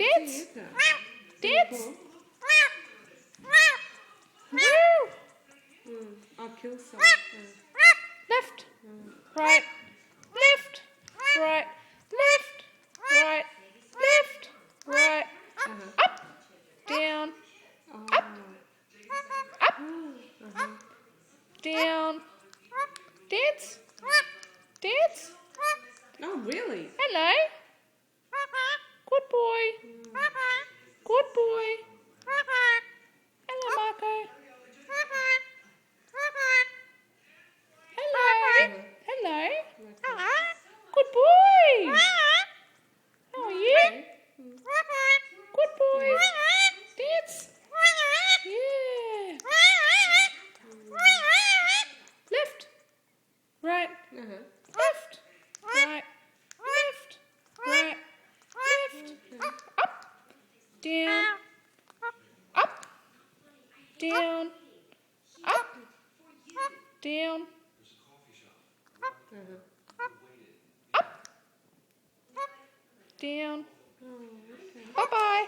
Dance. isn't it? Dance. Cool. Woo. I'll kill some. Left. Right. Left. Right. Left. Right. Left. Right. Up. Down. Up. Up. Down. Dance. Dance. Oh, really? Hello. Good boy. Good boy. Hello, Marco. Hello. Hello. Good boy. How are you? Good boy. Dance. Yeah. Left. Right. Left. Right. Left. Right. Left. Up. Down. Up. Down. Up. Down. Up. Down. Oh, okay. Bye-bye.